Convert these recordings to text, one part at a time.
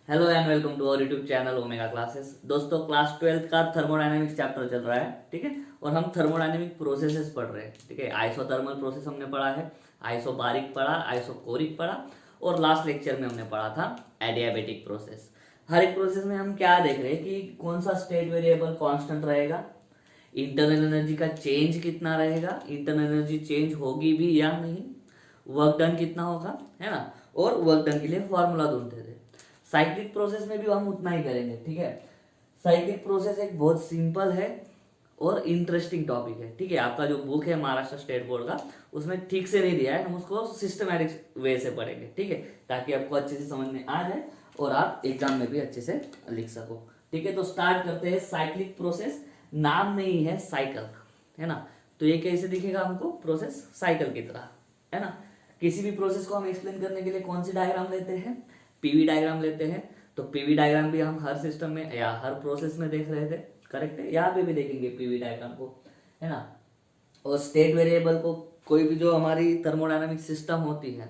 Hello and welcome to our YouTube channel Omega classes. दोस्तों class 12th का thermodynamics chapter चल रहा है, ठीक है। और हम थर्मोडायनेमिक प्रोसेसेस पढ़ रहे हैं, ठीक है। आइसोथर्मल प्रोसेस हमने पढ़ा है, आइसोबारिक पढ़ा, आइसोकोरिक पढ़ा और लास्ट लेक्चर में हमने पढ़ा था एडियाबेटिक प्रोसेस। हर एक प्रोसेस में हम क्या देख रहे हैं कि कौन सा स्टेट वेरिएबल कांस्टेंट रहेगा, इंटरनल एनर्जी का चेंज कितना रहेगा, इंटरनल एनर्जी चेंज होगी भी या नहीं, वर्क डन कितना होगा, है ना। और वर्क डन के लिए फॉर्मूला ढूंढते थे। साइक्लिक प्रोसेस में भी हम उतना ही करेंगे, ठीक है। साइक्लिक प्रोसेस एक बहुत सिंपल है और इंटरेस्टिंग टॉपिक है, ठीक है। आपका जो बुक है महाराष्ट्र स्टेट बोर्ड का, उसमें ठीक से नहीं दिया है, हम उसको सिस्टमैटिक वे से पढ़ेंगे, ठीक है, ताकि आपको अच्छे से समझ में आ जाए और आप एग्जाम में भी अच्छे से लिख सको, ठीक है। तो स्टार्ट करते हैं। साइक्लिक प्रोसेस नाम में ही है साइकिल, है ना। तो ये कैसे दिखेगा हमको, प्रोसेस साइकिल की तरह, है ना। किसी भी प्रोसेस को हम एक्सप्लेन करने के लिए कौन सी डायग्राम लेते हैं, पीवी डायग्राम लेते हैं। तो पीवी डायग्राम भी हम हर सिस्टम में या हर प्रोसेस में देख रहे थे, करेक्ट है। यहाँ पे भी देखेंगे पीवी डायग्राम को, है ना। और स्टेट वेरिएबल को, कोई भी जो हमारी थर्मोडायनामिक सिस्टम होती है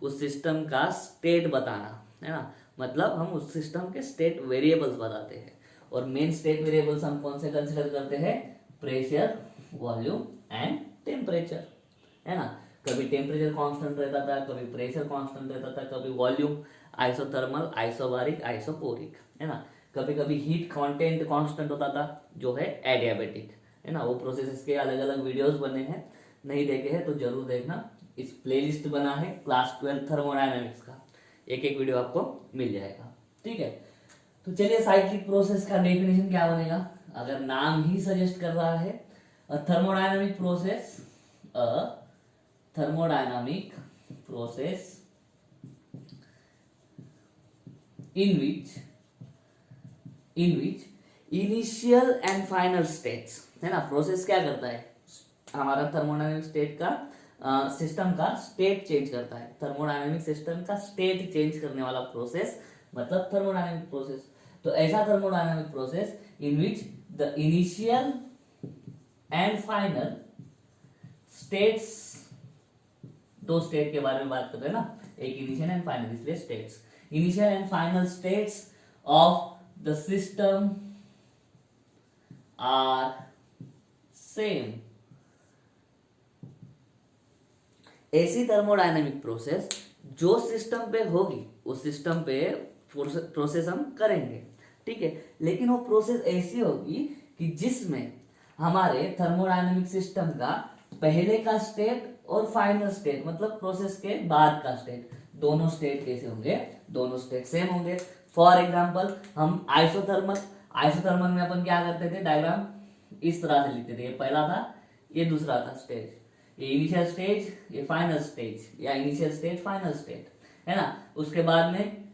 उस सिस्टम का स्टेट बताना, है ना। मतलब हम उस सिस्टम के स्टेट वेरिएबल्स बताते हैं। और मेन स्टेट वेरिएबल्स हम कौन से कंसिडर करते हैं, प्रेशर, वॉल्यूम एंड टेम्परेचर, है ना। कभी टेम्परेचर कांस्टेंट रहता था, कभी प्रेशर कांस्टेंट रहता था, कभी वॉल्यूम, आइसोथर्मल, आइसोबारिक, आइसोकोरिक, है ना। कभी कभी हीट कंटेंट कांस्टेंट होता था जो है एडियाबेटिक, है ना। वो प्रोसेसेस के अलग अलग वीडियोस बने हैं, नहीं देखे हैं तो जरूर देखना। इस प्लेलिस्ट बना है क्लास 12 थर्मोडायनामिक्स का, एक एक वीडियो आपको मिल जाएगा, ठीक है। तो चलिए, साइक्लिक प्रोसेस का डेफिनेशन क्या बनेगा, अगर नाम ही सजेस्ट कर रहा है, thermodynamic process, thermodynamic process in which initial and final states, है ना। प्रोसेस क्या करता है, हमारा थर्मोडायनामिक स्टेट का सिस्टम का स्टेट चेंज करता है। थर्मोडायनामिक सिस्टम का स्टेट चेंज करने वाला प्रोसेस मतलब थर्मोडायनामिक प्रोसेस। तो ऐसा thermodynamic process in which the initial and final states, दो स्टेट के बारे में बात कर रहे हैं ना, एक इनिशियल एंड फाइनल, इसलिए states, initial and final states of the system are same. ऐसी थर्मोडायनामिक प्रोसेस जो सिस्टम पे होगी उस सिस्टम पे प्रोसेस हम करेंगे, ठीक है। लेकिन वो प्रोसेस ऐसी होगी कि जिसमें हमारे थर्मोडायनामिक सिस्टम का पहले का स्टेट और फाइनल स्टेट मतलब प्रोसेस के बाद का स्टेट, दोनों स्टेट कैसे होंगे, दोनों स्टेट सेम होंगे। फॉर एग्जांपल हम आइसोथर्मल में अपन क्या करते थे, डायग्राम इस तरह से लिखते थे, ये पहला था, ये दूसरा था स्टेज, ये इनिशियल स्टेज, ये फाइनल स्टेज, या इनिशियल स्टेज फाइनल स्टेट, है ना। उसके बाद में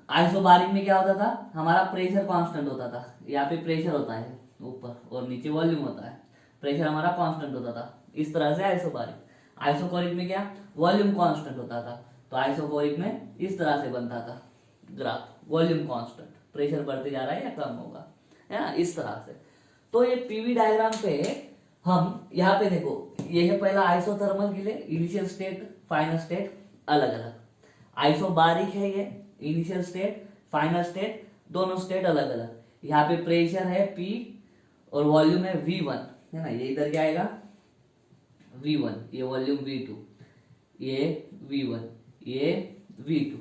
आइसोबारिक में क्या होता था, हमारा प्रेशर कांस्टेंट होता था, यहाँ पे प्रेशर होता है ऊपर और नीचे वॉल्यूम होता है, प्रेशर हमारा कांस्टेंट होता था, इस तरह से आइसोबारिक। आइसोकोरिक में क्या, वॉल्यूम कांस्टेंट होता था, तो आइसोकोरिक में इस तरह से बनता था ग्राफ, वॉल्यूम कांस्टेंट, प्रेशर बढ़ते जा रहा है या कम होगा, है ना, इस तरह से। तो ये पीवी डायग्राम पे हम यहाँ पे देखो, ये है पहला आइसोथर्मल के लिए इनिशियल स्टेट फाइनल स्टेट अलग अलग, आइसोबारिक है ये इनिशियल स्टेट फाइनल स्टेट दोनों स्टेट अलग अलग। यहाँ पे प्रेशर है P और वॉल्यूम है V1, है ना। ये इधर क्या आएगा V1, ये वॉल्यूम V2, ये V1, ये V2,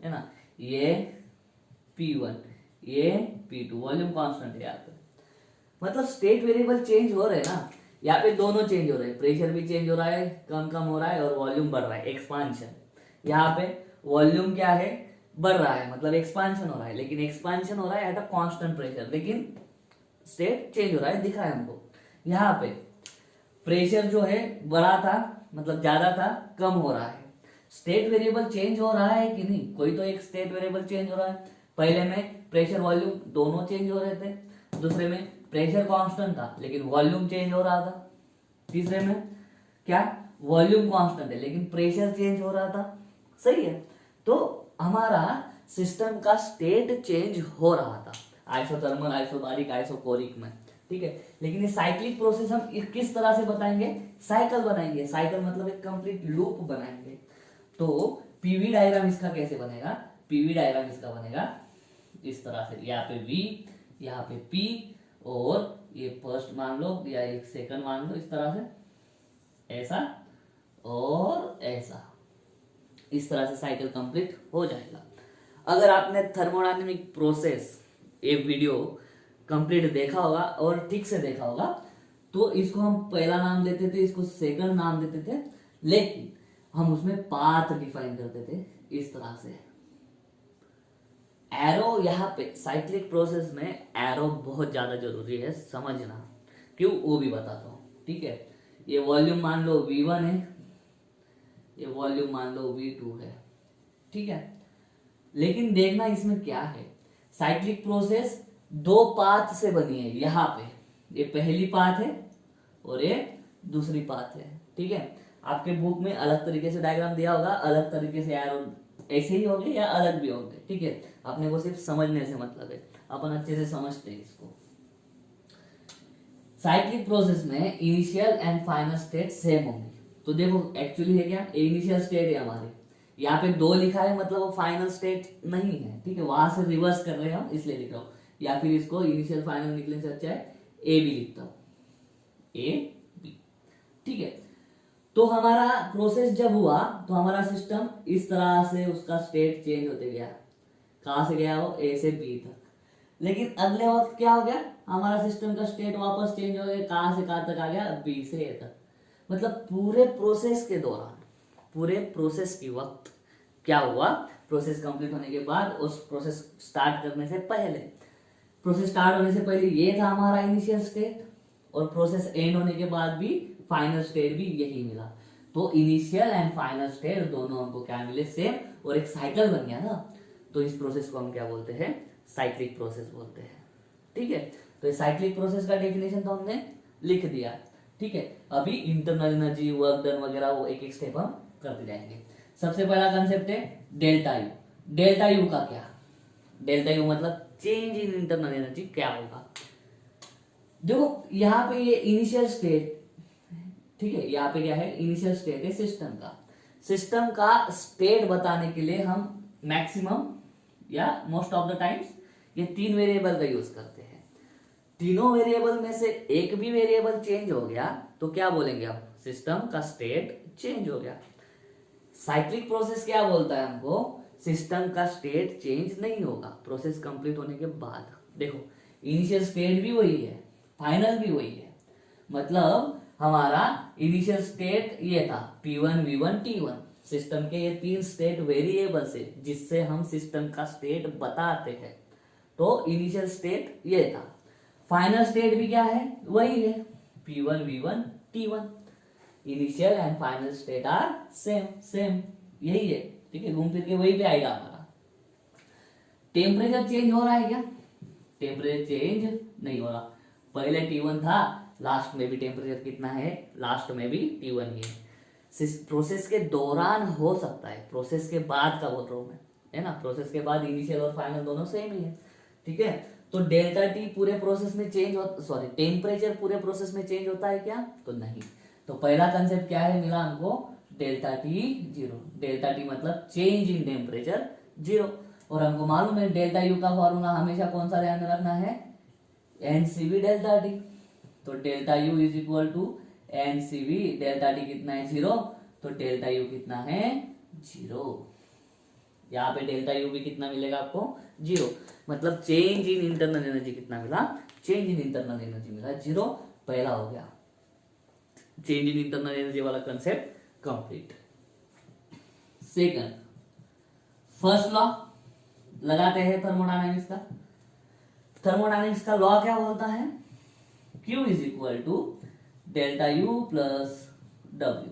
है ना, ये P1, ये P2, वॉल्यूम कांस्टेंट है यहाँ पे। मतलब स्टेट वेरिएबल चेंज हो रहे हैं ना, यहाँ पे दोनों चेंज हो रहे हैं, प्रेशर भी चेंज हो रहा है, कम कम हो रहा है, और वॉल्यूम बढ़ रहा है, एक्सपांशन। यहाँ पे वॉल्यूम क्या है, बढ़ रहा है, मतलब एक्सपांशन हो रहा है, लेकिन एक्सपांशन हो रहा है एट अ कांस्टेंट प्रेशर, लेकिन स्टेट चेंज हो रहा है, दिख रहा है हमको। यहाँ पे प्रेशर जो है बड़ा था, मतलब ज्यादा था, कम हो रहा है। स्टेट वेरिएबल चेंज हो रहा है कि नहीं, कोई तो एक स्टेट वेरिएबल चेंज हो रहा है। पहले में प्रेशर वॉल्यूम दोनों चेंज हो रहे थे, दूसरे में प्रेशर कांस्टेंट था लेकिन वॉल्यूम चेंज हो रहा था, तीसरे में क्या, वॉल्यूम कांस्टेंट है लेकिन प्रेशर चेंज हो रहा था, सही है। तो हमारा सिस्टम का स्टेट चेंज हो रहा था आइसोथर्मल, आइसोबारिक, आइसोकोरिक में, ठीक है। लेकिन ये साइक्लिक प्रोसेस हम किस तरह से बताएंगे, साइकिल बनाएंगे, साइकिल मतलब एक कंप्लीट लूप बनाएंगे। तो पीवी डायग्राम इसका कैसे बनेगा, पीवी डायग्राम इसका बनेगा इस तरह से, यहाँ पे V, यहाँ पे P, और ये फर्स्ट मान लो या एक सेकंड मान लो, इस तरह से ऐसा और ऐसा, इस तरह से साइकिल कंप्लीट हो जाएगा। अगर आपने थर्मोडायनेमिक प्रोसेस एक वीडियो कंप्लीट देखा होगा और ठीक से देखा होगा तो इसको हम पहला नाम देते थे, इसको सेकंड नाम देते थे, लेकिन हम उसमें पाथ डिफाइन करते थे इस तरह से। एरो यहाँ पे साइक्लिक प्रोसेस में एरो बहुत ज्यादा जरूरी है समझना, क्यों वो भी बताता हूँ, ठीक है। ये वॉल्यूम मान लो V1 है, ये वॉल्यूम मान लो V2 है, ठीक है। लेकिन देखना इसमें क्या है, साइक्लिक प्रोसेस दो पाथ से बनी है। यहाँ पे ये पहली पाथ है और ये दूसरी पाथ है, ठीक है। आपके बुक में अलग तरीके से डायग्राम दिया होगा, अलग तरीके से एरो ऐसे ही होंगे या अलग भी होंगे, ठीक है। अपने को सिर्फ समझने से मतलब है, अपन अच्छे से समझते हैं इसको। साइक्लिक प्रोसेस में initial and final state same होंगी। तो देखो एक्चुअली है क्या, इनिशियल स्टेट है हमारे, यहाँ पे 2 लिखा है मतलब वो फाइनल स्टेट नहीं है, ठीक है। वहां से रिवर्स कर रहे हैं हम, इसलिए लिख रहा हूँ, या फिर इसको इनिशियल फाइनल निकलने से अच्छा है ए बी लिखता हूँ, ए बी, ठीक है। तो हमारा प्रोसेस जब हुआ तो हमारा सिस्टम इस तरह से उसका स्टेट चेंज होते गया, कहां से गया वो, ए से बी तक। लेकिन अगले वक्त क्या हो गया, हमारा सिस्टम का स्टेट वापस चेंज हो गया, कहां से कहां तक आ गया, बी से ए तक। मतलब पूरे प्रोसेस के दौरान, पूरे प्रोसेस की वक्त क्या हुआ, प्रोसेस कंप्लीट होने के बाद, उस प्रोसेस स्टार्ट करने से पहले, प्रोसेस स्टार्ट होने से पहले ये था हमारा इनिशियल स्टेट, और प्रोसेस एंड होने के बाद भी फाइनल स्टेट भी यही मिला। तो इनिशियल एंड फाइनल स्टेट दोनों हमको क्या मिले, सेम, और एक साइकिल बन गया ना। तो इस प्रोसेस को हम क्या बोलते हैं, साइक्लिक प्रोसेस बोलते हैं, ठीक है। तो साइक्लिक प्रोसेस का डेफिनेशन तो हमने लिख दिया, ठीक है। अभी इंटरनल एनर्जी, वर्क डन वगैरह वो एक एक स्टेप हम करते जाएंगे। सबसे पहला कंसेप्ट है डेल्टा यू। डेल्टा यू का क्या, डेल्टा यू मतलब चेंज इन इंटरनल एनर्जी क्या होगा। देखो यहाँ पे ये इनिशियल स्टेट, ठीक है, यहाँ पे क्या है, इनिशियल स्टेट है सिस्टम का। सिस्टम का स्टेट बताने के लिए हम मैक्सिमम या मोस्ट ऑफ द टाइम्स ये 3 वेरिएबल का यूज करते हैं। तीनों वेरिएबल में से एक भी वेरिएबल चेंज हो गया तो क्या बोलेंगे हम, सिस्टम का स्टेट चेंज हो गया। साइक्लिक प्रोसेस क्या बोलता है हमको, सिस्टम का स्टेट चेंज नहीं होगा प्रोसेस कंप्लीट होने के बाद। देखो इनिशियल स्टेट भी वही है, फाइनल भी वही है। मतलब हमारा इनिशियल स्टेट ये था P1 V1 T1, सिस्टम के ये 3 स्टेट वेरिएबल है जिससे हम सिस्टम का स्टेट बताते हैं। तो इनिशियल स्टेट ये था, फाइनल स्टेट भी क्या है, वही है P1 V1 T1। Initial and final state are same, same यही है, ठीक है। घूम फिर के वही पे आएगा हमारा। टेम्परेचर चेंज हो रहा है क्या, टेम्परेचर चेंज नहीं हो रहा। पहले T1 था, लास्ट में भी टेम्परेचर कितना है, लास्ट में भी T1 ही है। प्रोसेस के दौरान हो सकता है, प्रोसेस के बाद का बोल रहा हूं मैं, है ना। प्रोसेस के बाद इनिशियल और फाइनल दोनों सेम ही है, ठीक है। तो डेल्टा टी पूरे प्रोसेस में चेंज हो, सॉरी टेम्परेचर पूरे प्रोसेस में चेंज होता है क्या, तो नहीं। तो पहला कंसेप्ट क्या है मिला हमको, delta T zero. Delta T मतलब चेंज इन टेम्परेचर जीरो। और हमको मालूम है डेल्टा यू का फॉर्मूला हमेशा कौन सा ध्यान में रखना है, एनसीवी डेल्टा टी। तो delta U is equal to nCv, delta T कितना है, जीरो, तो डेल्टा यू कितना है, जीरो। यहाँ पे डेल्टा यू भी कितना मिलेगा आपको, जीरो। मतलब चेंज इन इंटरनल एनर्जी कितना मिला, चेंज इन इंटरनल एनर्जी मिला जीरो। पहला हो गया चेंज इन इंटरनल एनर्जी वाला concept complete. Second, first law लगाते हैं थर्मोडायनेमिक्स का। थर्मोडायनेमिक्स का लॉ क्या बोलता है, Q is equal to delta u plus W।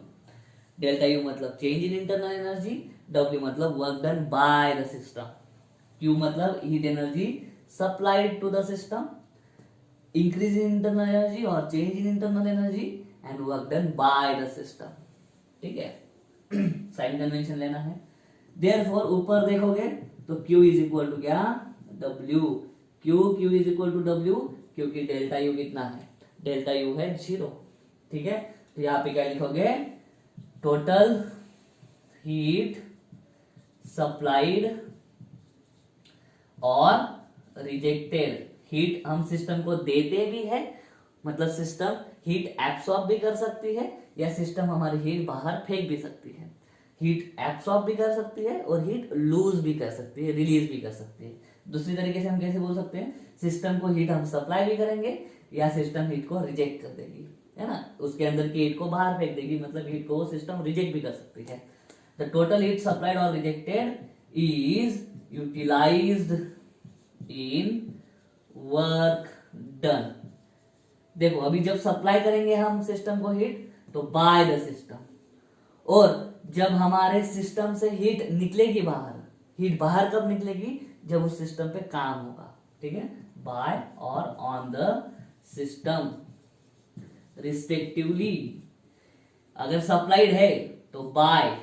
Delta u मतलब change in internal energy, W मतलब work done by the system. Q मतलब heat energy supplied to the system, increase in internal energy और change in internal energy and work done by the system, ठीक है। Sign convention लेना है। Therefore ऊपर देखोगे तो Q इज इक्वल टू क्या, W। Q is equal to W क्योंकि डेल्टा यू कितना है, डेल्टा यू है जीरो, ठीक है। तो यहाँ पे क्या लिखोगे, टोटल हीट सप्लाइड और रिजेक्टेड। हीट हम सिस्टम को देते भी है, मतलब सिस्टम हीट एब्सॉर्ब भी कर सकती है या सिस्टम हमारी हीट बाहर फेंक भी सकती है। हीट एब्सॉर्ब भी कर सकती है और हीट लूज भी कर सकती है, रिलीज भी कर सकती है। दूसरी तरीके से हम कैसे बोल सकते हैं, सिस्टम को हीट हम सप्लाई भी करेंगे या सिस्टम हीट को रिजेक्ट कर देगी, है ना, उसके अंदर की हीट को बाहर फेंक देगी, मतलब हीट को वो सिस्टम रिजेक्ट भी कर सकती है। द टोटल हीट सप्लाइड और rejected is utilised in work done. देखो अभी जब सप्लाई करेंगे हम सिस्टम को हीट तो बाय द सिस्टम, और जब हमारे सिस्टम से हीट निकलेगी बाहर, हीट बाहर कब निकलेगी, जब उस सिस्टम पे काम होगा, ठीक है, बाय और ऑन द सिस्टम रिस्पेक्टिवली। अगर सप्लाइड है तो बाय,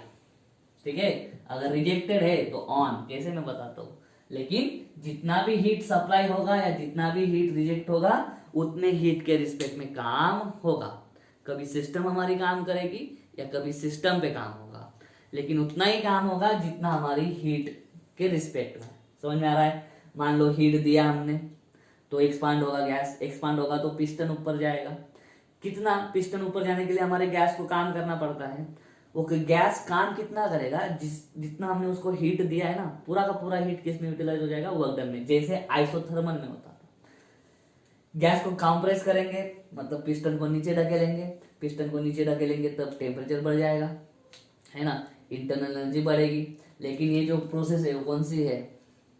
ठीक है, अगर रिजेक्टेड है तो ऑन। कैसे मैं बताता हूं, लेकिन जितना भी हीट सप्लाई होगा या जितना भी हीट रिजेक्ट होगा उतने हीट के रिस्पेक्ट में काम होगा। कभी सिस्टम हमारी काम करेगी या कभी सिस्टम पे काम होगा, लेकिन उतना ही काम होगा जितना हमारी हीट के रिस्पेक्ट में। समझ में आ रहा है। मान लो हीट दिया हमने तो एक्सपांड होगा गैस, एक्सपांड होगा तो पिस्टन ऊपर जाएगा। कितना पिस्टन ऊपर जाने के लिए हमारे गैस को काम करना पड़ता है, वो गैस काम कितना करेगा, जितना हमने उसको हीट दिया है ना, पूरा का पूरा हीट किस में यूटिलाइज हो जाएगा, वर्क डन में, जैसे आइसोथर्मल में होता था। गैस को कंप्रेस करेंगे मतलब पिस्टन को नीचे ढकेलेंगे, पिस्टन को नीचे ढकेलेंगे तब टेम्परेचर बढ़ जाएगा, है ना, इंटरनल एनर्जी बढ़ेगी। लेकिन ये जो प्रोसेस है वो कौन सी है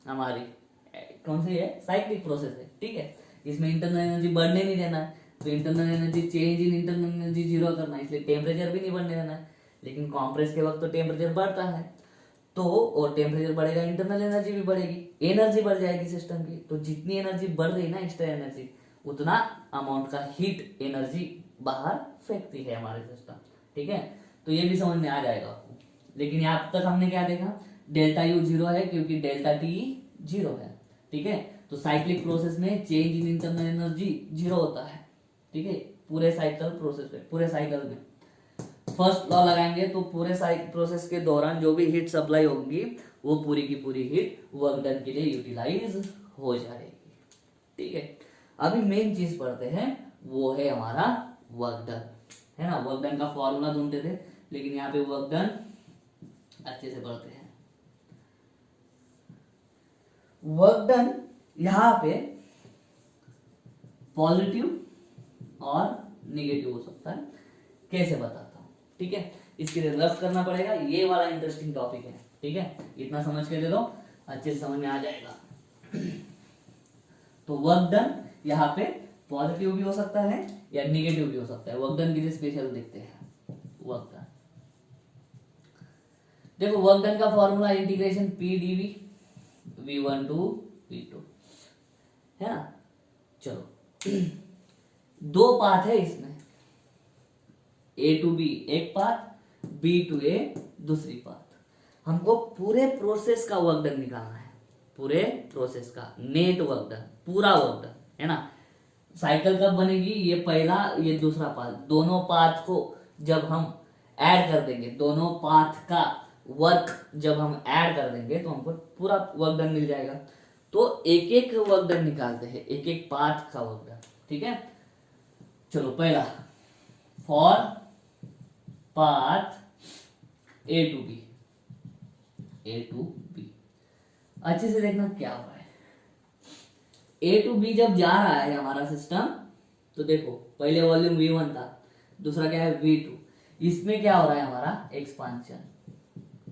हमारी, कौन सी है, साइक्लिक प्रोसेस है, ठीक है, इसमें इंटरनल एनर्जी बढ़ने नहीं देना है, तो internal energy change in internal energy zero करना है, इसलिए टेम्परेचर भी नहीं बढ़ने देना है। लेकिन कॉम्प्रेस के वक्त तो टेम्परेचर बढ़ता है, तो और टेम्परेचर बढ़ेगा इंटरनल एनर्जी भी बढ़ेगी, एनर्जी बढ़ जाएगी सिस्टम की। तो जितनी एनर्जी बढ़ रही ना एक्स्ट्रा एनर्जी, उतना अमाउंट का हीट एनर्जी बाहर फेंकती है हमारे सिस्टम, ठीक है। तो ये भी समझ में आ जाएगा आपको। लेकिन यहाँ तक हमने क्या देखा, डेल्टा यू जीरो है क्योंकि डेल्टा टी जीरो है, ठीक है। तो साइक्लिक प्रोसेस में change in internal energy zero होता है, ठीक है, पूरे साइकिल प्रोसेस में, पूरे साइकिल में। फर्स्ट लॉ लगाएंगे तो पूरे प्रोसेस के दौरान जो भी हीट सप्लाई होगी वो पूरी की पूरी हीट वर्क डन के लिए यूटिलाइज हो जाएगी, ठीक है। अभी मेन चीज पढ़ते हैं, वो है हमारा वर्क डन, है ना। वर्क डन का फॉर्मूला ढूंढते थे, लेकिन यहाँ पे वर्क डन अच्छे से पढ़ते हैं। वर्क डन यहाँ पे पॉजिटिव और निगेटिव हो सकता है, कैसे बताता हूं, ठीक है। इसके लिए रफ करना पड़ेगा, ये वाला इंटरेस्टिंग टॉपिक है, ठीक है, इतना समझ के दे दो, अच्छे से समझ में आ जाएगा। तो वर्क डन यहाँ पे पॉजिटिव भी हो सकता है या निगेटिव भी हो सकता है। वर्क डन के लिए स्पेशल देखते हैं वर्क डन। देखो वर्क डन का formula integration P dV v1 to v2, है ना। चलो दो पाथ है इसमें, a टू b एक पाथ, b टू a दूसरी पाथ। हमको पूरे प्रोसेस का वर्क डन निकालना है, पूरे प्रोसेस का नेट वर्क डन, पूरा वर्क डन, है ना। साइकिल कब बनेगी, ये पहला ये दूसरा पाथ, दोनों पाथ को जब हम ऐड कर देंगे, दोनों पाथ का वर्क जब हम ऐड कर देंगे तो हमको पूरा वर्क डन मिल जाएगा। तो एक एक वर्क डन निकालते हैं, एक एक पाथ का वर्क डन, ठीक है। चलो पहला for path A to B, A to B, अच्छे से देखना क्या हो रहा है। ए टू बी जब जा रहा है हमारा सिस्टम, तो देखो पहले वॉल्यूम V1 था, दूसरा क्या है V2, इसमें क्या हो रहा है हमारा एक्सपांशन,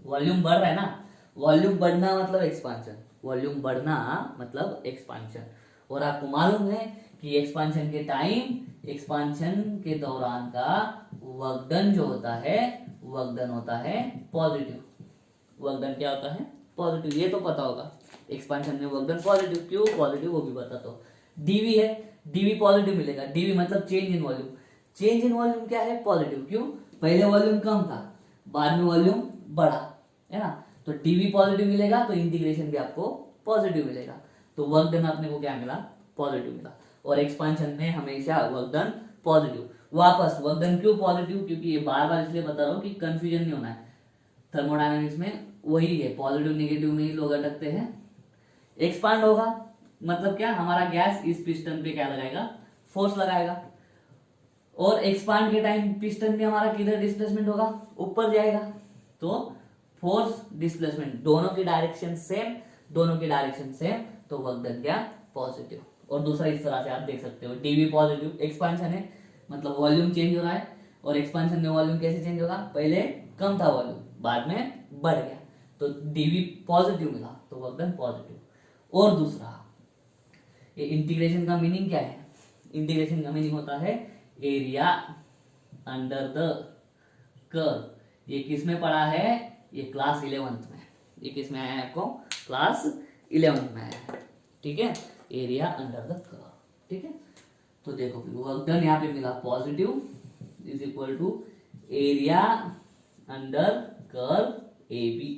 वॉल्यूम बढ़ रहा है ना, वॉल्यूम बढ़ना मतलब एक्सपांशन, वॉल्यूम बढ़ना मतलब एक्सपांशन। और आपको मालूम है कि एक्सपांशन के टाइम, एक्सपांशन के दौरान का वर्क डन जो होता है, वर्क डन होता है पॉजिटिव। वर्क डन क्या होता है, पॉजिटिव, ये तो पता होगा। एक्सपांशन में वर्क डन पॉजिटिव, क्यों पॉजिटिव वो भी बताता हूँ। डीवी है, डीवी पॉजिटिव मिलेगा, डीवी मतलब change in volume, change in volume क्या है पॉजिटिव, क्यों, पहले वॉल्यूम कम था बाद में वॉल्यूम बढ़ा, है ना। तो डीवी पॉजिटिव मिलेगा तो इंटीग्रेशन भी आपको पॉजिटिव मिलेगा। तो वर्क डन अपने को क्या मिला, पॉजिटिव मिला। और एक्सपांशन में हमेशा वर्क डन पॉजिटिव। वापस वर्क डन क्यों पॉजिटिव, क्योंकि ये बार बार इसलिए बता रहा हूँ कि कंफ्यूजन नहीं होना है। थर्मोडायनामिक्स में वही है, पॉजिटिव निगेटिव में ही लोग अटकते हैं। एक्सपांड होगा मतलब क्या, हमारा गैस इस पिस्टन पे क्या लगाएगा, फोर्स लगाएगा, और एक्सपांड के टाइम पिस्टन भी हमारा किधर डिस्प्लेसमेंट होगा, ऊपर जाएगा। तो फोर्स डिस्प्लेसमेंट दोनों की डायरेक्शन सेम, दोनों की डायरेक्शन सेम, तो वर्क डन क्या, पॉजिटिव। और दूसरा इस तरह से आप देख सकते हो, डीवी पॉजिटिव, एक्सपांशन है मतलब वॉल्यूम चेंज हो रहा है, और एक्सपांशन में वॉल्यूम कैसे चेंज होगा, पहले कम था वॉल्यूम, बाद में बढ़ गया, तो डीवी पॉजिटिव मिला, तो वर्क डन पॉजिटिव। और दूसरा, ये इंटीग्रेशन का मीनिंग क्या है, इंटीग्रेशन का मीनिंग होता है एरिया अंडर द कर्व। ये किस में पढ़ा है, ये क्लास 11th में, ये किस में आया है आपको, क्लास 11th में आया है, ठीक है, एरिया अंडर द कर्व, ठीक है। तो देखो फिर वर्क डन यहाँ पे मिला positive is equal to area under curve A B.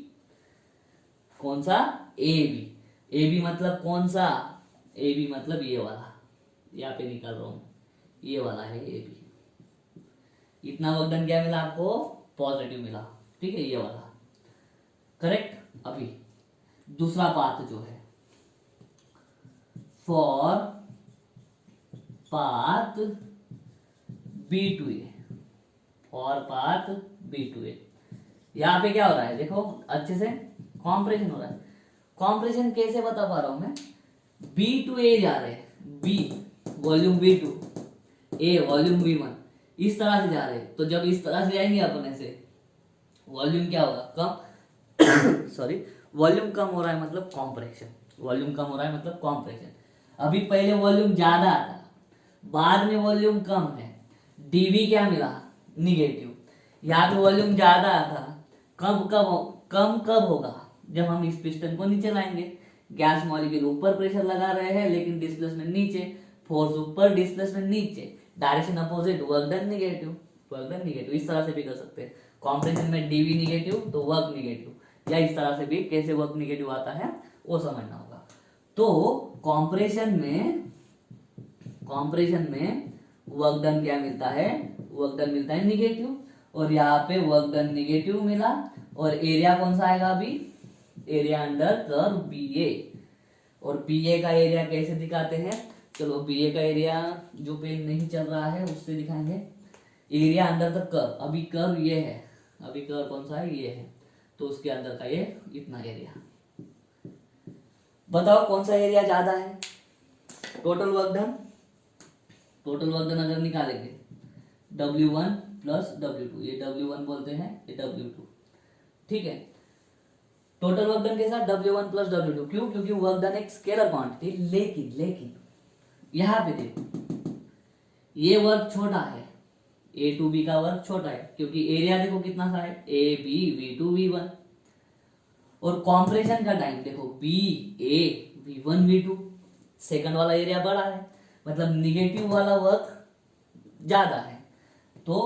कौन सा, ए बी, ए बी मतलब कौन सा, ए बी मतलब ये वाला, यहाँ पे निकाल रहा हूं, ये वाला है ए बी। इतना वर्क डन क्या मिला आपको, पॉजिटिव मिला, ठीक है, ये वाला करेक्ट। अभी दूसरा पाथ जो है, for path b to a, for path b to a, यहां पे क्या हो रहा है देखो अच्छे से, कॉम्प्रेशन हो रहा है। कॉम्प्रेशन कैसे बता पा रहा हूं मैं, बी टू ए जा रहे हैं, B volume B to, A volume B one, इस तरह से जा रहे हैं। तो जब इस तरह से जाएंगे अपन ऐसे, वॉल्यूम क्या होगा, कम सॉरी, वॉल्यूम कम हो रहा है मतलब कॉम्प्रेशन, वॉल्यूम कम हो रहा है मतलब कॉम्प्रेशन। अभी पहले वॉल्यूम ज्यादा था, बाद में वॉल्यूम कम है, डीवी क्या मिला, निगेटिव। यहाँ पे वॉल्यूम ज्यादा था, कम कब होगा, जब हम इस पिस्टन को नीचे लाएंगे। गैस मॉलिक्यूल ऊपर प्रेशर लगा रहे हैं लेकिन डिस्प्लेसमेंट नीचे, फोर्स ऊपर डिस्प्लेसमेंट नीचे, direction opposite, work done negative, work done negative. इस तरह से भी कर सकते हैं, कॉम्प्रेशन में डीवी निगेटिव तो वर्क निगेटिव, या इस तरह से भी कैसे वर्क निगेटिव आता है वो समझना होगा। तो कॉम्प्रेशन में वर्क डन क्या मिलता है, वर्क डन मिलता है निगेटिव, और यहाँ पे वर्क डन निगेटिव मिला, और एरिया कौन सा आएगा अभी, एरिया अंडर कर्व बी ए। और बी ए का एरिया कैसे दिखाते हैं, चलो बी ए का एरिया जो पेन नहीं चल रहा है उससे दिखाएंगे। एरिया अंडर द कर्व, अभी कर्व ये है, अभी कर्व कौन सा है, ये है, तो उसके अंदर का ये इतना एरिया। बताओ कौन सा एरिया ज्यादा है, total work done, total work done अगर निकालेंगे W1 प्लस W2, ये W1 बोलते हैं, ये W2, ठीक है। टोटल वर्क डन के साथ W1 प्लस W2, क्यों, क्योंकि वर्क डन एक स्केलर क्वांटिटी, लेकिन यहां पे देखो ये वर्क छोटा है, ए टू बी का वर्क छोटा है, क्योंकि एरिया देखो कितना सा है, ए बी V2 V1, और कॉम्प्रेशन का टाइम देखो बी ए V1 V2, सेकंड वाला एरिया बड़ा है, मतलब निगेटिव वाला वर्क ज्यादा है। तो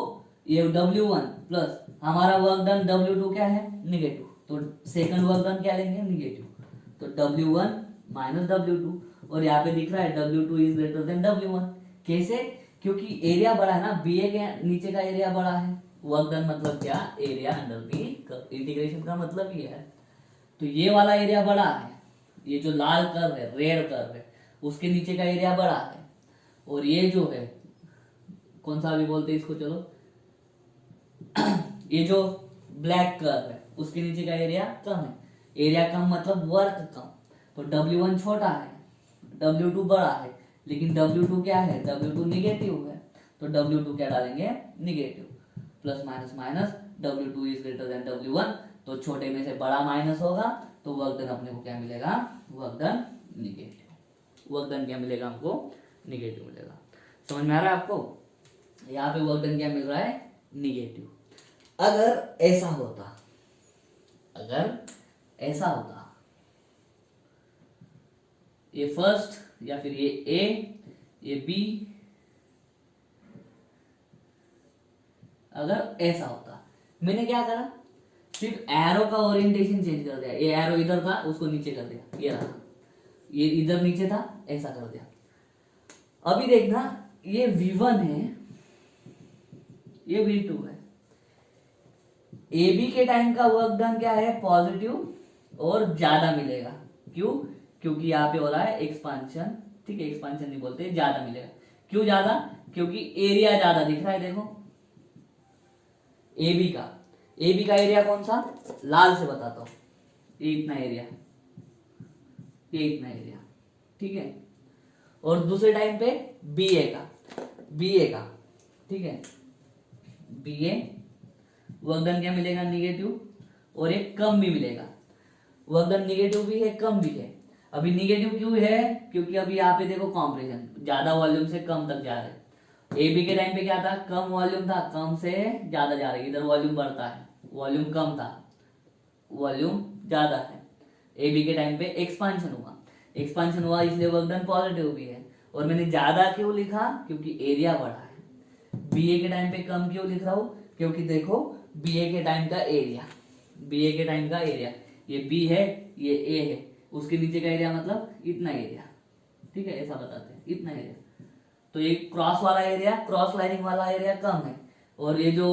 ये W1 प्लस हमारा वर्क डन W2 क्या है, निगेटिव, तो सेकंड वर्क डन क्या लेंगे, निगेटिव, तो W1 माइनस W2, और यहाँ पे दिख रहा है W2 is greater than W1। कैसे, क्योंकि एरिया बड़ा है ना, बी ए के नीचे का एरिया बड़ा है, वर्क डन मतलब क्या, area under the curve, integration का मतलब ये है। तो ये वाला एरिया बड़ा है, ये जो लाल कर्व है, रेड कर्व है, उसके नीचे का एरिया बड़ा है, और ये जो है कौन सा भी बोलते हैं इसको, चलो ये जो ब्लैक कर्व है उसके नीचे का एरिया कम है, एरिया कम मतलब वर्क कम, तो W1 छोटा है, W2 बड़ा है, लेकिन W2 क्या है, W2 निगेटिव है, तो W2 क्या डालेंगे, negative, plus minus minus, W2 is greater than W1, तो छोटे में से बड़ा माइनस होगा, तो वर्क डन अपने को क्या मिलेगा, work done negative, work done क्या मिलेगा हमको, निगेटिव मिलेगा। समझ में आ रहा है आपको, यहाँ पे वर्क डन क्या मिल रहा है, निगेटिव। अगर ऐसा होता, ये फर्स्ट या फिर ये ए, ये बी, अगर ऐसा होता, मैंने क्या करा, सिर्फ एरो का ओरिएंटेशन चेंज कर दिया, ये एरो इधर था उसको नीचे कर दिया, ये रहा, ये इधर नीचे था ऐसा कर दिया। अभी देखना ये V1 है, ये V2 है, AB के टाइम का वर्क डन क्या है, पॉजिटिव और ज्यादा मिलेगा, क्यों, क्योंकि यहाँ पे हो रहा है एक्सपांशन, ठीक है, एक्सपांशन नहीं बोलते, ज्यादा मिलेगा। क्यों ज्यादा? क्योंकि एरिया ज्यादा दिख रहा है, देखो AB का एरिया कौन सा, लाल से बताता हूं, ये इतना एरिया, ये इतना एरिया, ठीक है। और दूसरे टाइम पे BA का, ठीक है, BA वर्क डन क्या मिलेगा, निगेटिव, और एक कम भी मिलेगा। वर्क डन निगेटिव भी है, कम भी है। अभी निगेटिव क्यों है? क्योंकि अभी यहाँ पे देखो कॉम्प्रेशन ज्यादा वॉल्यूम से कम तक जा रहे हैं। AB के टाइम पे क्या था, कम वॉल्यूम था, कम से ज्यादा जा रही है, इधर वॉल्यूम बढ़ता है, वॉल्यूम कम था, वॉल्यूम ज्यादा है। AB के टाइम पे एक्सपांशन हुआ इसलिए वर्क डन पॉजिटिव भी है। और मैंने ज्यादा क्यों लिखा, क्योंकि एरिया बढ़ा है। BA के टाइम पे कम क्यों लिख रहा हूं, क्योंकि देखो BA के टाइम का एरिया, ये B है, ये A है, उसके नीचे का एरिया मतलब इतना एरिया, ठीक है, ऐसा बताते हैं, इतना एरिया। तो ये क्रॉस वाला एरिया, क्रॉस लाइनिंग वाला एरिया कम है, और ये जो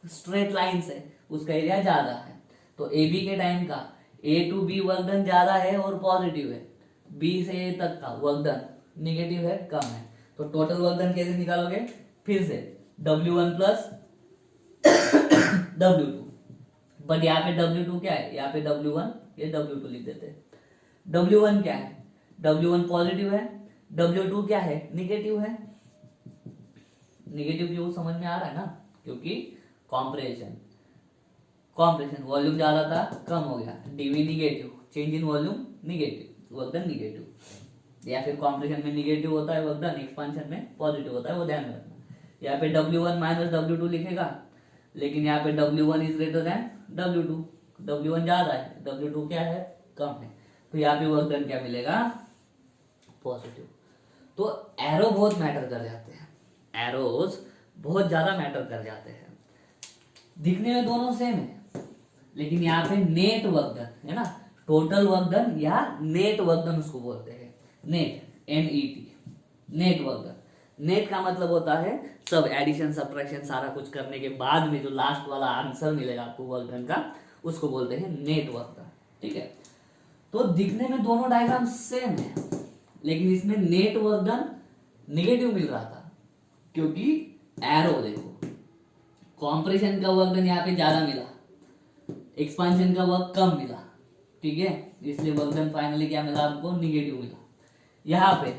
स्ट्रेट लाइंस है उसका एरिया ज्यादा है। तो AB के टाइम का A to B work done ज्यादा है और पॉजिटिव है, B से A तक का वर्क डन निगेटिव है, कम है। तो टोटल वर्क डन कैसे निकालोगे, फिर से W1 प्लस W2, बट यहाँ पे W2 क्या है, यहाँ पे W1, ये W2 लिख देते हैं। W1 क्या है, W1 पॉजिटिव है, W2 क्या है, निगेटिव है। निगेटिव क्यों, समझ में आ रहा है ना, क्योंकि कॉम्प्रेशन वॉल्यूम ज्यादा था, कम हो गया, DV negative, change in volume negative, work done negative. या फिर कॉम्प्रेशन में निगेटिव होता है वर्क डन, एक्सपांशन में पॉजिटिव होता है, वो ध्यान रखना। यहाँ पे W1 माइनस W2 लिखेगा, लेकिन यहाँ पे W1 is greater than W2, W1 ज्यादा है, W2 क्या है, कम है। तो यहाँ पे वर्क डन क्या मिलेगा, पॉजिटिव। तो एरो बहुत मैटर कर जाते हैं, एरोज बहुत ज्यादा मैटर कर जाते हैं। दिखने में दोनों सेम है, लेकिन यहाँ पे नेट वर्क डन है ना, टोटल वर्क डन या नेट वर्क डन उसको बोलते हैं, net, NET, net work done. Net का मतलब होता है सब एडिशन सब्ट्रैक्शन सारा कुछ करने के बाद में जो लास्ट वाला आंसर मिलेगा आपको वर्क डन का, उसको बोलते हैं नेट वर्क डन, ठीक है। तो दिखने में दोनों डायग्राम सेम है, लेकिन इसमें नेट वर्क डन निगेटिव मिल रहा था, क्योंकि एरो देखो, कॉम्प्रेशन का वर्क डन यहाँ पे ज्यादा मिला, एक्सपांशन का वर्क कम मिला, ठीक है, इसलिए वर्क डन फाइनली क्या मिला आपको, निगेटिव मिला। यहाँ पे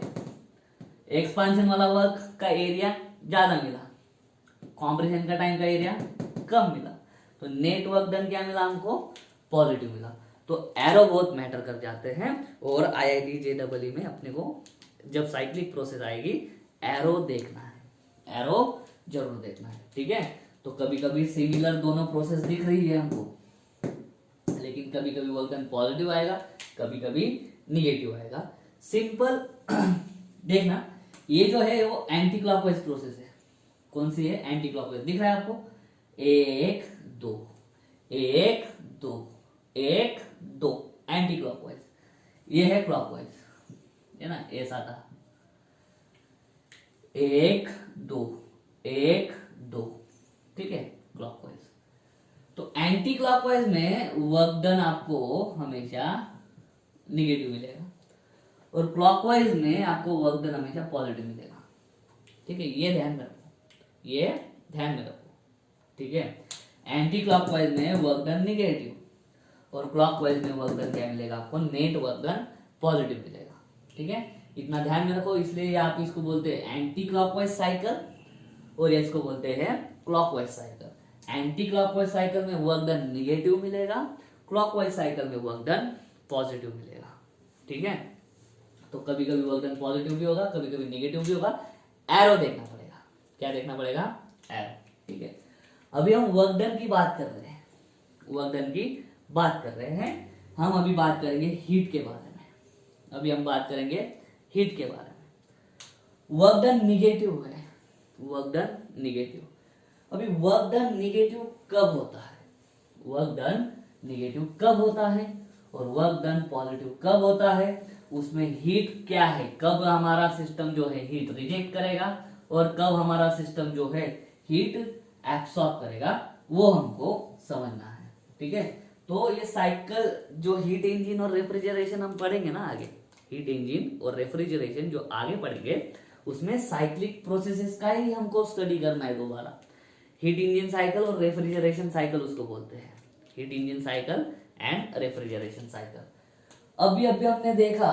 एक्सपांशन वाला वर्क का एरिया ज्यादा मिला, कॉम्प्रेशन का टाइम का एरिया कम मिला, तो नेट वर्क डन क्या मिला हमको, पॉजिटिव मिला। तो एरो बहुत मैटर कर जाते हैं, और IIT JEE में अपने को जब साइक्लिक प्रोसेस आएगी एरो देखना है, एरो जरूर देखना है, ठीक है। तो कभी कभी सिमिलर दोनों प्रोसेस दिख रही है हमको, लेकिन कभी कभी वर्क डन पॉजिटिव आएगा, कभी कभी निगेटिव आएगा। सिंपल देखना, ये जो है वो एंटी क्लॉकवाइज प्रोसेस है। कौन सी है, एंटी क्लॉकवाइज, दिख रहा है आपको, 1 2 1 2 1 2, एंटी क्लॉकवाइज। ये है क्लॉकवाइज, है ना, ऐसा था, 1 2 1 2, ठीक है, क्लॉकवाइज। तो एंटी क्लॉकवाइज में वर्क डन आपको हमेशा निगेटिव मिलेगा, और क्लॉकवाइज में आपको वर्क डन हमेशा पॉजिटिव मिलेगा, ठीक है, ये ध्यान में रखो, ये ध्यान में रखो, ठीक है। एंटी क्लॉकवाइज में वर्क डन निगेटिव, और क्लॉकवाइज में वर्क डन क्या मिलेगा आपको, नेट वर्क डन पॉजिटिव मिलेगा, ठीक है। इतना ध्यान में रखो, इसलिए आप इसको बोलते हैं एंटी क्लॉकवाइज साइकिल, और इसको बोलते हैं clockwise cycle. Anti clockwise cycle में वर्क डन निगेटिव मिलेगा, क्लॉकवाइज साइकिल में वर्क डन पॉजिटिव मिलेगा, ठीक है। तो कभी कभी वर्क डन पॉजिटिव भी होगा, कभी कभी निगेटिव भी होगा, एरो देखना पड़ेगा। क्या देखना पड़ेगा, एरो, ठीक है। अभी हम वर्क डन की बात कर रहे हैं, वर्क डन की बात कर रहे हैं। हम अभी बात करेंगे हीट के बारे में, अभी हम बात करेंगे हीट के बारे में। वर्क डन निगेटिव है, वर्क डन निगेटिव। अभी वर्क डन निगेटिव कब होता है, वर्क डन निगेटिव कब होता है, और वर्क डन पॉजिटिव कब होता है, उसमें हीट क्या है, कब हमारा सिस्टम जो है हीट रिजेक्ट करेगा, और कब हमारा सिस्टम जो है हीट एब्सॉर्ब करेगा, वो हमको समझना है, ठीक है। तो ये साइकिल जो हीट इंजन और रेफ्रिजरेशन हम पढ़ेंगे ना आगे, हीट इंजन और रेफ्रिजरेशन जो आगे पढ़ेंगे उसमें साइक्लिक प्रोसेसेस का ही हमको स्टडी करना है दोबारा। हीट इंजन साइकिल और रेफ्रिजरेशन साइकिल उसको बोलते हैं, heat engine cycle and refrigeration cycle. अभी अभी हमने देखा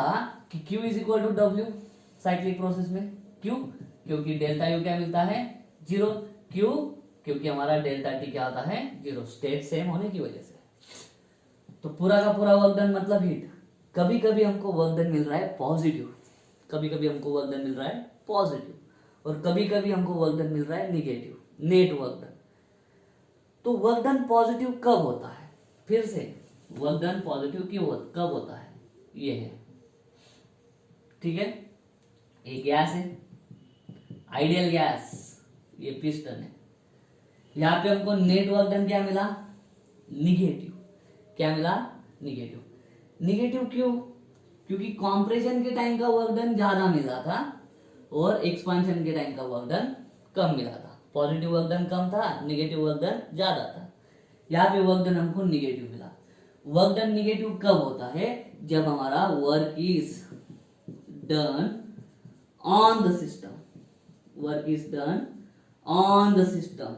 कि Q is equal to W cyclic process में, क्यों? क्योंकि डेल्टा यू क्या मिलता है? 0। क्यों? क्योंकि हमारा डेल्टा टी क्या होता है? 0, स्टेट सेम होने की वजह से। तो पूरा का पूरा वर्क डन मतलब हीट। कभी कभी हमको वर्क डन मिल रहा है पॉजिटिव, कभी कभी हमको वर्क डन मिल रहा है पॉजिटिव, और कभी कभी हमको वर्क डन मिल रहा है निगेटिव, नेट वर्क डन। तो वर्क डन पॉजिटिव कब होता है? फिर से वर्क डन पॉजिटिव कब होता है? ये है, ठीक है, एक गैस है, आइडियल गैस, ये पिस्टन है। यहां पे हमको नेट वर्क डन क्या मिला? निगेटिव। क्या मिला? निगेटिव। निगेटिव क्यों? क्योंकि कॉम्प्रेशन के टाइम का वर्क डन ज्यादा मिला था और एक्सपांशन के टाइम का वर्क डन कम मिला था। पॉजिटिव वर्क डन कम था, निगेटिव वर्क डन ज्यादा था। यहाँ पे वर्क डन हमको निगेटिव मिला। वर्क डन निगेटिव कब होता है? जब हमारा work is done on the system, work is done on the system.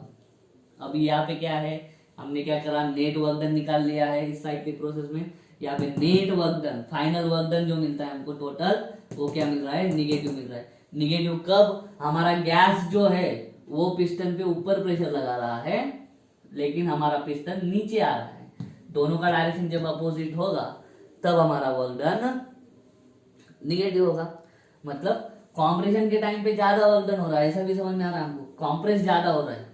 अभी यहाँ पे क्या है, हमने क्या करा, नेट वर्क डन निकाल लिया है इस साइक्लिक प्रोसेस में। यहाँ पे net work done, final work done जो मिलता है हमको टोटल, वो क्या मिल रहा है? निगेटिव मिल रहा है। निगेटिव कब? हमारा गैस जो है वो पिस्टन पे ऊपर प्रेशर लगा रहा है लेकिन हमारा पिस्टन नीचे आ रहा है। दोनों का डायरेक्शन जब अपोजिट होगा तब हमारा वर्क डन निगेटिव होगा। मतलब कॉम्प्रेशन के टाइम पे ज्यादा वर्क डन हो रहा है, ऐसा भी समझ में आ रहा है हमको। कॉम्प्रेस ज्यादा हो रहा है,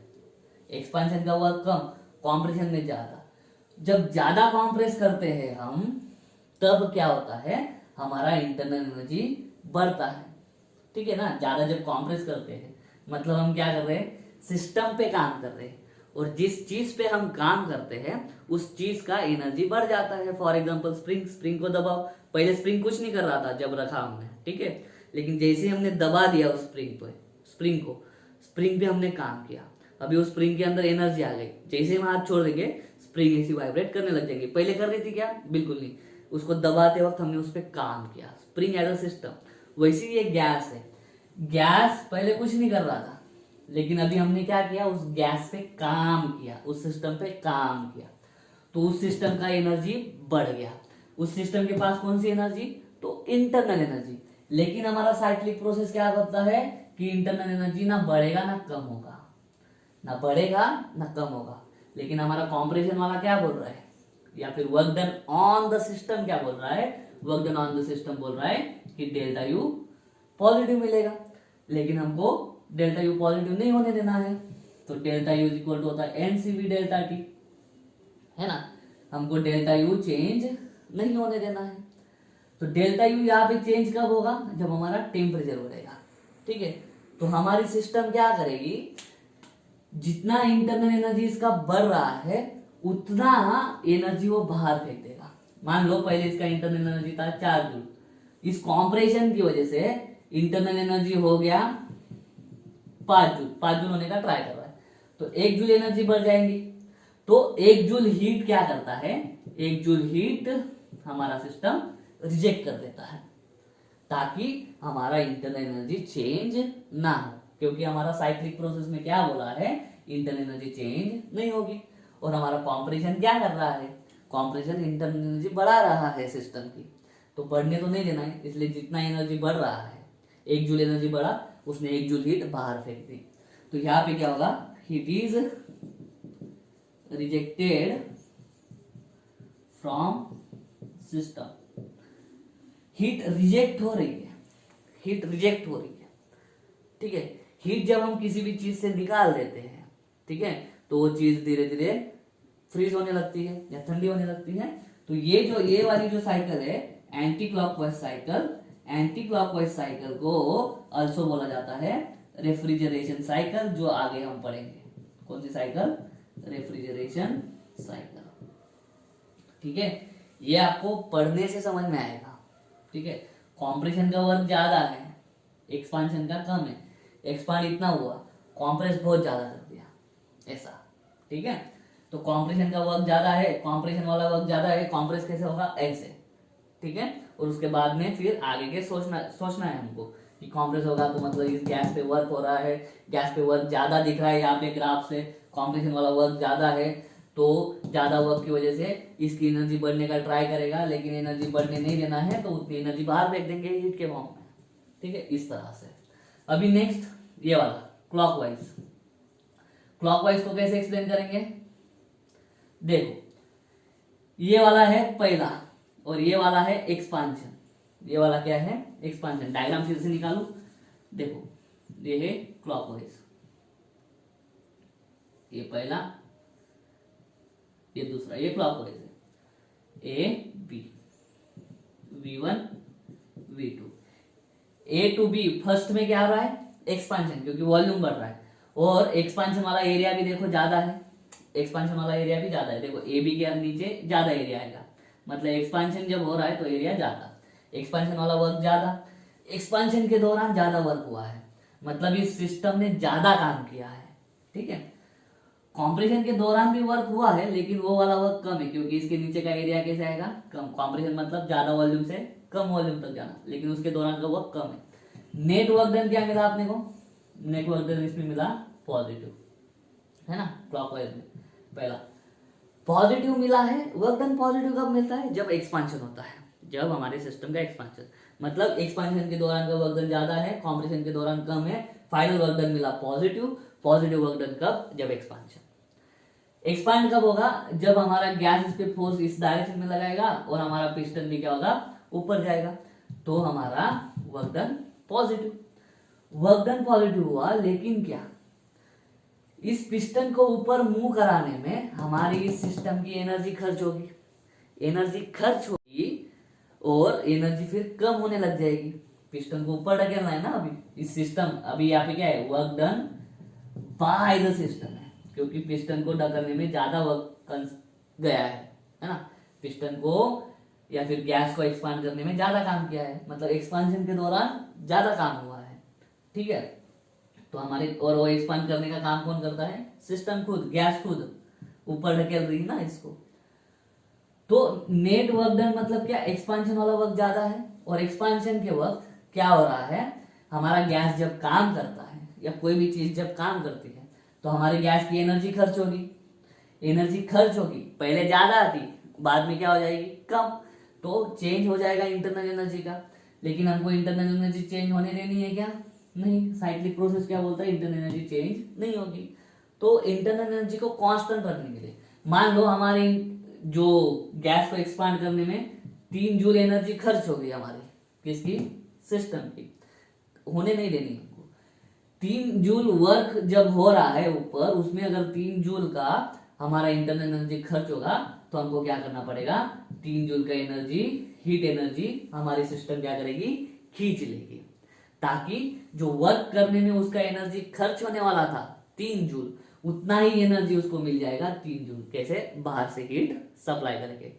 एक्सपेंशन का वर्क कम, कॉम्प्रेशन में ज्यादा। जब ज्यादा कॉम्प्रेस करते हैं हम तब क्या होता है? हमारा इंटरनल एनर्जी बढ़ता है, ठीक है ना। ज्यादा जब कॉम्प्रेस करते हैं मतलब हम क्या कर रहे हैं? सिस्टम पे काम कर रहे हैं, और जिस चीज पे हम काम करते हैं उस चीज का एनर्जी बढ़ जाता है। फॉर एग्जांपल स्प्रिंग को दबाओ, पहले स्प्रिंग कुछ नहीं कर रहा था जब रखा हमने, ठीक है, लेकिन जैसे हमने दबा दिया उस स्प्रिंग पे हमने काम किया, अभी उस स्प्रिंग के अंदर एनर्जी आ गई। जैसे हम हाथ छोड़ देंगे स्प्रिंग ऐसी वाइब्रेट करने लग जाएंगे। पहले कर रही थी क्या? बिल्कुल नहीं। उसको दबाते वक्त हमने उस पर काम किया, स्प्रिंग एज अ सिस्टम। वैसे ही ये गैस है, गैस पहले कुछ नहीं कर रहा था लेकिन अभी हमने क्या किया? उस गैस पे काम किया, उस सिस्टम पे काम किया, तो उस सिस्टम का एनर्जी बढ़ गया। उस सिस्टम के पास कौन सी एनर्जी? तो इंटरनल एनर्जी। लेकिन हमारा साइक्लिक प्रोसेस क्या करता है कि इंटरनल एनर्जी ना बढ़ेगा ना कम होगा, ना बढ़ेगा ना कम होगा। लेकिन हमारा कॉम्प्रेशन वाला क्या बोल रहा है, या फिर work done on the system क्या बोल रहा है? Work done on the system बोल रहा है कि डेल्टा यू पॉजिटिव मिलेगा। लेकिन हमको डेल्टा यू पॉजिटिव नहीं होने देना है, तो डेल्टा यू इक्वल टू होता है एनसीवी डेल्टा टी, है ना। हमको डेल्टा यू चेंज नहीं होने देना है। तो डेल्टा यू यहाँ पे चेंज कब होगा? जब हमारा टेम्परेचर बढ़ेगा, ठीक है। तो हमारी सिस्टम क्या करेगी? जितना इंटरनल एनर्जी इसका बढ़ रहा है उतना एनर्जी वो बाहर फेंक देगा। मान लो पहले इसका इंटरनल एनर्जी था 4 जूल, इस कॉम्प्रेशन की वजह से इंटरनल एनर्जी हो गया 5 जूल होने का ट्राई कर रहा है, तो 1 जूल एनर्जी बढ़ जाएंगी। तो 1 जूल हीट क्या करता है? 1 जूल हीट हमारा सिस्टम रिजेक्ट कर देता है ताकि हमारा इंटरनल एनर्जी चेंज ना हो, क्योंकि हमारा साइक्लिक प्रोसेस में क्या बोला है? इंटरनल एनर्जी चेंज नहीं होगी। और हमारा कॉम्प्रेशन क्या कर रहा है? कॉम्प्रेशन इंटरनल एनर्जी बढ़ा रहा है सिस्टम की, तो बढ़ने तो नहीं देना है। इसलिए जितना एनर्जी बढ़ रहा है, 1 जूल एनर्जी बढ़ा, उसने 1 जूल हीट बाहर फेंक दी। तो यहाँ पे क्या होगा? Heat is rejected from system. Heat reject हो रही है, हीट रिजेक्ट हो रही है, ठीक है। हीट जब हम किसी भी चीज से निकाल देते हैं, ठीक है, तो वो चीज धीरे धीरे फ्रीज होने लगती है या ठंडी होने लगती है। तो ये वाली जो साइकिल है anti clockwise cycle, anti clockwise cycle को अल्सो बोला जाता है रेफ्रिजरेशन साइकिल, जो आगे हम पढ़ेंगे। कौन सी साइकिल? रेफ्रिजरेशन साइकिल, ठीक है। ये आपको पढ़ने से समझ में आएगा, ठीक है। कॉम्प्रेशन का वर्क ज्यादा है, एक्सपांशन का कम है। एक्सपांड इतना हुआ, कॉम्प्रेस बहुत ज्यादा कर दिया, ऐसा, ठीक है। तो कॉम्प्रेशन का वर्क ज्यादा है, कॉम्प्रेशन वाला वर्क ज्यादा है, कॉम्प्रेस कैसे होगा, ऐसे, ठीक है। और उसके बाद में फिर आगे के सोचना है हमको कि कॉम्प्रेस होगा तो मतलब इस गैस पे वर्क हो रहा है, गैस पे वर्क ज्यादा दिख रहा है यहाँ पे ग्राफ से, कॉम्प्रेशन वाला वर्क ज्यादा है, तो ज्यादा वर्क की वजह से इसकी एनर्जी बढ़ने का ट्राई करेगा, लेकिन एनर्जी बढ़ने नहीं देना है तो उतनी एनर्जी बाहर फेंक देंगे हीट के फॉर्म में, ठीक है, इस तरह से। अभी नेक्स्ट ये वाला क्लॉकवाइज, क्लॉकवाइज को कैसे एक्सप्लेन करेंगे, देखो ये वाला है पहला और ये वाला है एक्सपांशन, ये वाला क्या है, एक्सपांशन। डायग्राम फिर से निकालू, देखो ये है क्लॉकवाइज, ये पहला, ये दूसरा, ये क्लॉकवाइज है, A B, V1 V2, A to B. First में क्या हो रहा है, एक्सपांशन, क्योंकि वॉल्यूम बढ़ रहा है, और एक्सपांशन वाला एरिया भी देखो ज्यादा है, एक्सपांशन वाला एरिया भी ज्यादा है, देखो ए बी के नीचे ज्यादा एरिया आएगा, मतलब एक्सपांशन जब हो रहा है तो एरिया ज्यादा, एक्सपांशन वाला वर्क ज्यादा, एक्सपांशन के दौरान ज्यादा वर्क हुआ है, मतलब इस सिस्टम ने ज्यादा काम किया है, ठीक है। कॉम्प्रेशन के दौरान भी वर्क हुआ है लेकिन वो वाला वर्क कम है, क्योंकि इसके नीचे का एरिया कैसे आएगा, कम। कॉम्प्रेशन मतलब ज्यादा वॉल्यूम से कम वॉल्यूम तक जाना, लेकिन उसके दौरान का वर्क कम है। नेट वर्क डन क्या मिला आपने को, नेट वर्क डन इसमें मिला पॉजिटिव, है ना, क्लॉकवाइज में पहला पॉजिटिव मिला है। वर्क डन पॉजिटिव कब मिलता है, जब एक्सपांशन होता है, जब हमारे सिस्टम का एक्सपांशन, मतलब एक्सपांशन के दौरान का वर्क डन ज्यादा है, कॉम्प्रेशन के दौरान कम है, फाइनल वर्क डन मिला पॉजिटिव। पॉजिटिव वर्क डन कब, जब एक्सपांशन। एक्सपांड कब होगा, जब हमारा गैस इस पे फोर्स इस डायरेक्शन में लगाएगा और हमारा पिस्टन भी क्या होगा, ऊपर जाएगा, तो हमारा work done positive. Work done positive हुआ, लेकिन क्या, इस पिस्टन को ऊपर मूव कराने में हमारी इस सिस्टम की एनर्जी खर्च होगी, एनर्जी खर्च होगी और एनर्जी फिर कम होने लग जाएगी। पिस्टन को ऊपर ढकेलना है ना अभी इस सिस्टम, अभी यहाँ पे क्या है, work done by the system है, क्योंकि पिस्टन को ढकलने में ज्यादा वर्क गया है ना, पिस्टन को या फिर गैस को एक्सपांड करने में ज्यादा काम किया है, मतलब एक्सपांशन के दौरान ज्यादा काम हुआ है, ठीक है। तो हमारे, और वो एक्सपांड करने का काम कौन करता है, सिस्टम खुद, गैस खुद ऊपर ढकेल रही है ना इसको। तो नेट वर्क डन मतलब क्या, एक्सपांशन वाला वर्क ज्यादा है, और एक्सपांशन के वक्त क्या हो रहा है, हमारा गैस जब काम करता है या कोई भी चीज जब काम करती है तो हमारी गैस की एनर्जी खर्च होगी, एनर्जी खर्च होगी, पहले ज्यादा आती, बाद में क्या हो जाएगी, कम, तो चेंज हो जाएगा इंटरनल एनर्जी का। लेकिन हमको इंटरनल एनर्जी चेंज होने देनी है क्या, नहीं, साइक्लिक प्रोसेस क्या बोलता है, इंटरनल एनर्जी चेंज नहीं होगी। तो इंटरनल एनर्जी को कांस्टेंट रखने के लिए, मान लो हमारे जो गैस को एक्सपांड करने में 3 जूल एनर्जी खर्च हो गई हमारी, किसकी, सिस्टम की, होने नहीं देनी हमको। 3 जूल वर्क जब हो रहा है ऊपर, उसमें अगर 3 जूल का हमारा इंटरनल एनर्जी खर्च होगा तो हमको क्या करना पड़ेगा, 3 जूल का एनर्जी, हीट एनर्जी हमारी सिस्टम क्या करेगी, खींच लेगी, ताकि जो वर्क करने में उसका एनर्जी खर्च होने वाला था 3 जूल, उतना ही एनर्जी उसको मिल जाएगा 3 जूल, कैसे, बाहर से हीट सप्लाई करके।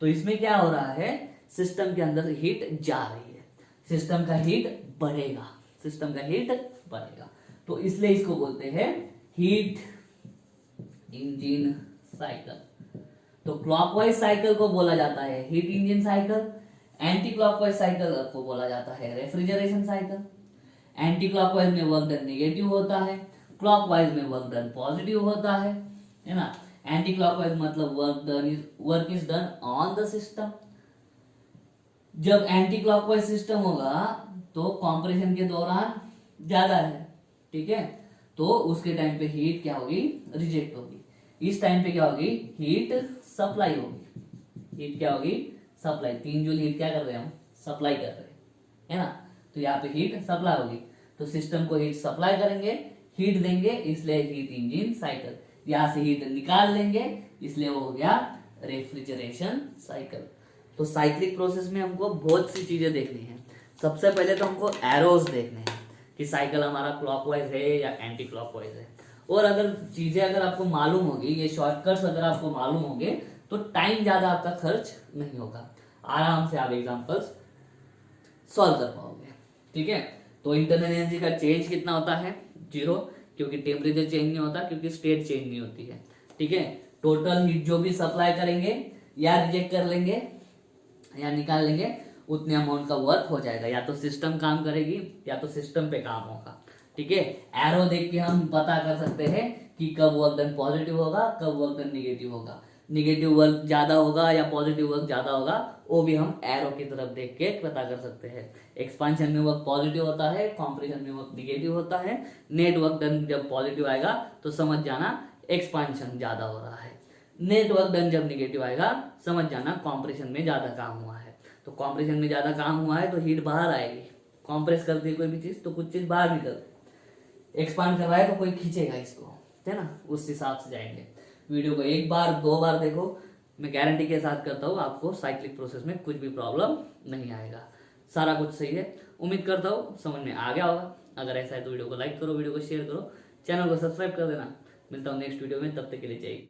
तो इसमें क्या हो रहा है, सिस्टम के अंदर हीट जा रही है, सिस्टम का हीट बढ़ेगा, सिस्टम का हीट बढ़ेगा, तो इसलिए इसको बोलते हैं हीट इंजन साइकिल। तो क्लॉकवाइज साइकिल को बोला जाता है heat engine cycle, anti clockwise cycle को बोला जाता है रेफ्रिजरेशन साइकिल। एंटी क्लॉकवाइज में वर्क डन नेगेटिव होता है, क्लॉकवाइज में वर्क डन पॉजिटिव होता है ना। एंटी क्लॉकवाइज मतलब work is done on the system. जब एंटी क्लॉकवाइज सिस्टम होगा तो कॉम्प्रेशन के दौरान ज्यादा है, ठीक है, तो उसके टाइम पे हीट क्या होगी, रिजेक्ट होगी। इस टाइम पे क्या होगी, हीट सप्लाई होगी, हीट क्या होगी, सप्लाई। 3 जूल हीट क्या कर रहे हैं हम, सप्लाई कर रहे हैं, है ना, तो यहाँ पे हीट सप्लाई होगी, तो सिस्टम को हीट सप्लाई करेंगे, हीट देंगे, इसलिए हीट इंजन साइकिल। यहाँ से हीट निकाल लेंगे, इसलिए वो हो गया रेफ्रिजरेशन साइकिल। तो साइक्लिक प्रोसेस में हमको बहुत सी चीजें देखनी है। सबसे पहले तो हमको एरोज देखने हैं कि साइकिल हमारा क्लॉकवाइज है या एंटी क्लॉकवाइज है। और अगर चीजें अगर आपको मालूम होगी, ये शॉर्टकट्स अगर आपको मालूम होंगे तो टाइम ज्यादा आपका खर्च नहीं होगा, आराम से आप एग्जांपल्स सॉल्व कर पाओगे, ठीक है। तो इंटरनल एनर्जी का चेंज कितना होता है, 0, क्योंकि टेम्परेचर चेंज नहीं होता, क्योंकि स्टेट चेंज नहीं होती है, ठीक है। टोटल हीट जो भी सप्लाई करेंगे या रिजेक्ट कर लेंगे या निकाल लेंगे, उतने अमाउंट का वर्क हो जाएगा। या तो सिस्टम काम करेगी या तो सिस्टम पे काम होगा। ठीक है, एरो देख के हम पता कर सकते हैं कि कब वर्क डन पॉजिटिव होगा, कब वर्क डन निगेटिव होगा। निगेटिव वर्क ज्यादा होगा या पॉजिटिव वर्क ज्यादा होगा, वो भी हम एरो की तरफ देख के पता कर सकते हैं। एक्सपांशन में वर्क पॉजिटिव होता है, कॉम्प्रेशन में वर्क निगेटिव होता है। नेट वर्क डन जब पॉजिटिव आएगा तो समझ जाना एक्सपांशन ज्यादा हो रहा है। नेट वर्क डन जब निगेटिव आएगा समझ जाना कॉम्प्रेशन में ज्यादा काम हुआ है। तो कॉम्प्रेशन में ज्यादा काम हुआ है तो हीट बाहर आएगी। कॉम्प्रेस करती है कोई भी चीज तो कुछ चीज बाहर निकलती। एक्सपांड कर रहा है तो कोई खींचेगा इसको, है ना, उस हिसाब से जाएंगे। वीडियो को एक बार दो बार देखो, मैं गारंटी के साथ करता हूँ आपको साइक्लिक प्रोसेस में कुछ भी प्रॉब्लम नहीं आएगा। सारा कुछ सही है। उम्मीद करता हूँ समझ में आ गया होगा। अगर ऐसा है तो वीडियो को लाइक करो, वीडियो को शेयर करो, चैनल को सब्सक्राइब कर देना। मिलता हूँ नेक्स्ट वीडियो में, तब तक के लिए जय हिंद।